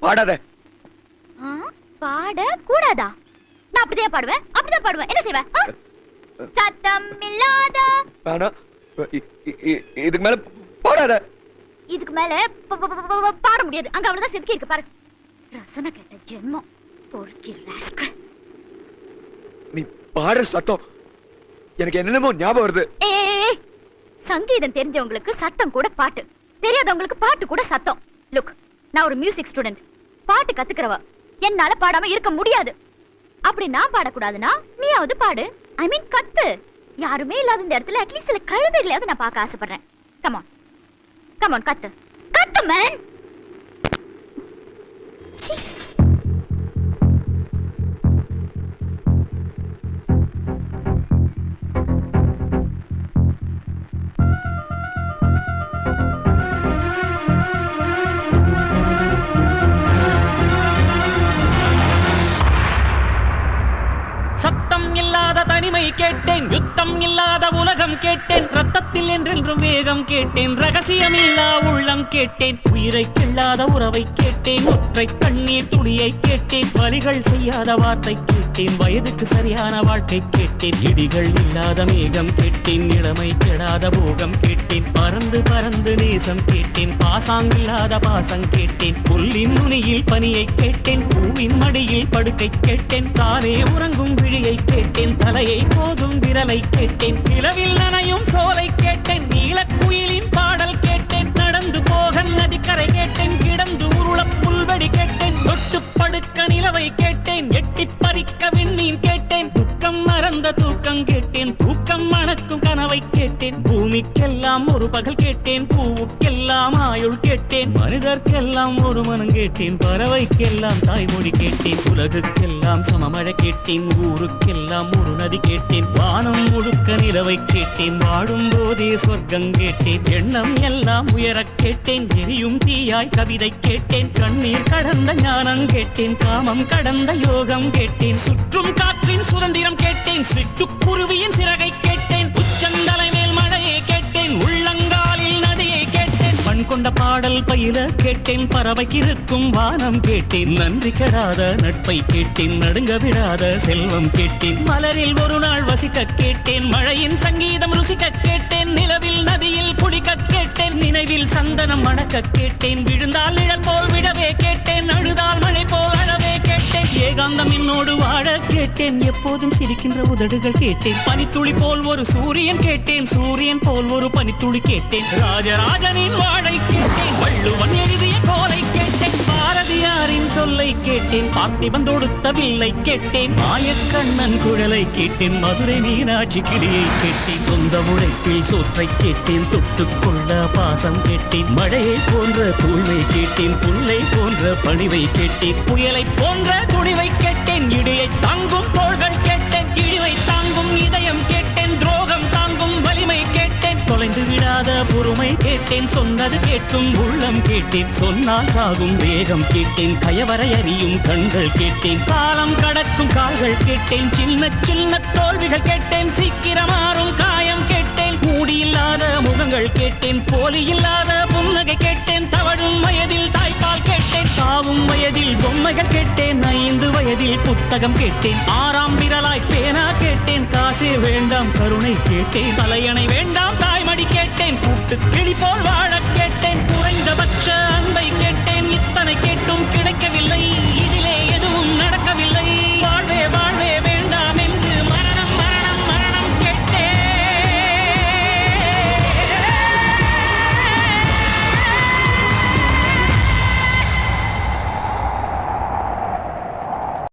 பாடாத. பாட கூடாதா? நான் அப்படியே பாடுவேன், அப்படிதான் பாடுவேன். என்ன செய்வேன்? சத்தம் இல்லாத. வேணாம், இதுக்கு மேல பாடாத. இதுக்கு மேல பாட முடியாது. அங்க அவ்வளவுதான் செதுக்கி இருக்கு பாரு. ரசனை கேட்ட ஜென்மம். பொறுக்கி ராஸ்கல். நீ பாடுற சத்தம் எனக்கு என்னென்னமோ ஞாபகம் வருது. ஏய், சங்கீதம் தெரிஞ்சவங்களுக்கு சத்தம் கூட பாட்டு, தெரியாதவங்களுக்கு பாட்டு கூட சத்தம். லுக், நான் ஒரு மியூசிக் ஸ்டூடெண்ட், பாட்டு கத்துக்கிறவ. என்னால பாடாம இருக்க முடியாது. அப்படி நான் பாடக்கூடாதுன்னா நீயாவது பாடு. ஐ மீன் கத்து. யாருமே இல்லாத இந்த இடத்துல அட்லீஸ்ட் சில கழுதைகளையாவது நான் பார்க்க ஆசைப்படுறேன். கம் ஆன், கம் ஆன், கத்து கத்து மேன். தனிமை கேட்டேன், யுத்தம் இல்லாத உலகம் கேட்டேன், ரத்தத்தில் என்றென்றும் வேகம் கேட்டேன், ரகசியமில்லா உள்ளம் கேட்டேன், உயிரை கிள்ளாத உறவை கேட்டேன், ஒற்றை கண்ணீர் துளியை கேட்டேன், வலிகள் செய்யாத வார்த்தை கேட்டேன், வயதுக்கு சரியான வாழ்க்கை கேட்டேன், இடிகள் இல்லாத மேகம் கேட்டேன், இளமை கெடாத போகம் கேட்டேன், பறந்து பறந்து நேசம் கேட்டேன், பாசாங்கில்லாத பாசம் கேட்டேன், புல்லின் நுனியில் பனியை கேட்டேன், பூவின் மடியில் படுக்கை கேட்டேன், தானே உறங்கும் விழியை கேட்டேன், தலையை போதும் விரலை கேட்டேன், நிலவில் நனையும் சோலை கேட்டேன், நீலக்குயிலின் பாடல் கேட்டேன், நடந்து போக நதிக்கரை கேட்டேன், கிடந்து உருள புல்வெடி கேட்டேன், தொட்டு படுக்க நிலவை கேட்டேன், எட்டி பறிக்க விண்மீன் கேட்டேன், துக்கம் மறந்த தூக்கம் கேட்டேன், தூக்கம் மணக்கும் கனவை கேட்டேன், பூமிக்கெல்லாம் ஒரு பகல் கேட்டேன், பூவுக்கெல்லாம் ஆயுள் கேட்டேன், மனிதர்க்கெல்லாம் ஒரு மனம் கேட்டேன், பறவைக்கெல்லாம் தாய்மொழி கேட்டேன், உலகுக்கெல்லாம் சமமழை கேட்டேன், ஊருக்கெல்லாம் ஒரு நதி கேட்டேன், வானம் முழுக்க நிலவை கேட்டேன், வாடும் போதே சொர்க்கம் கேட்டேன், எண்ணம் எல்லாம் உயர கேட்டேன், எரியும் தீயாய் கவிதை கேட்டேன், கண்ணீர் கடந்த ஞானம் கேட்டேன், காமம் கடந்த யோகம் கேட்டேன், சுற்றும் காற்றின் சுதந்திரம் கேட்டேன், சிட்டுக்குருவியின் சிறகை கேட்டேன், உச்சந்தலை மேல் மழையை கேட்டேன், உள்ளங்காலில் நதியை கேட்டேன், பண் கொண்ட பாடல் பயில கேட்டேன், பறவைக்கு இருக்கும் வானம் கேட்டேன், நன்றி கெடாத நட்பை கேட்டேன், நடுங்க விடாத செல்வம் கேட்டேன், மலரில் ஒரு நாள் வசிக்க கேட்டேன், மழையின் சங்கீதம் ருசிக்க கேட்டேன், நிலவில் நதியில் குளிக்க கேட்டேன், நினைவில் சந்தனம் மணக்க கேட்டேன், விழுந்தால் நிழல் போல் விடவே கேட்டேன், அழுதால் மழை போல் அழவே கேட்டேன், ஏகாந்தம் என்னோடு வாழ கேட்டேன், எப்போதும் சிரிக்கின்ற உதடுகள் கேட்டேன், பனித்துளி போல் ஒரு சூரியன் கேட்டேன், சூரியன் போல் ஒரு பனித்துளி கேட்டேன், ராஜராஜனின் வாழை கேட்டேன், வள்ளுவன் எழுதிய கோலை கேட்டேன், பாரதியாரின் சொல்லை கேட்டேன், பார்த்திபன் தொடுத்த வில்லை கேட்டேன், மாயக்கண்ணன் குழலை கேட்டேன், மதுரை மீனாட்சி கிளியை கேட்டேன், சொந்த உழைப்பில் சோற்றை கேட்டேன், தொட்டுக்கொள்ள பாசம் கேட்டேன், மழையை போன்ற தூய்மை கேட்டேன், புல்லை போன்ற பணிவை கேட்டேன், புயலை போன்ற துணிவை கேட்டேன், இடியை தாங்கும் தோள்கள் கேட்டேன், இழிவை தாங்கும் இதயம் கேட்டேன், துரோகம் தாங்கும் வலிமை கேட்டேன், தொலைந்து விடாத பொறுமை கேட்டேன், சொன்னது கேட்கும் உள்ளம் கேட்டேன், சொன்னால் சாகும் வேகம் கேட்டேன், கயவரை அறியும் கண்கள் கேட்டேன், காலம் கடக்கும் கால்கள் கேட்டேன், சின்ன சின்ன தோல்விகள் கேட்டேன், சீக்கிரமாறும் காயம் கேட்டேன், மூடியில்லாத முகங்கள் கேட்டேன், போலி இல்லாத புன்னகை கேட்டேன், தவழும் வயதில் தாய்ப்பால் கேட்டேன், சாவும் வயதில் பொம்மைகள் கேட்டேன், 5 வயதில் புத்தகம் கேட்டேன், 6ஆம் விரலாய் பேனா கேட்டேன், காசே வேண்டாம் கருணை கேட்டேன், தலையணை வேண்டாம் தாய்மடி கேட்டேன், கூட்டு கிளி போல் வாழ கேட்டேன், குறைந்தபட்ச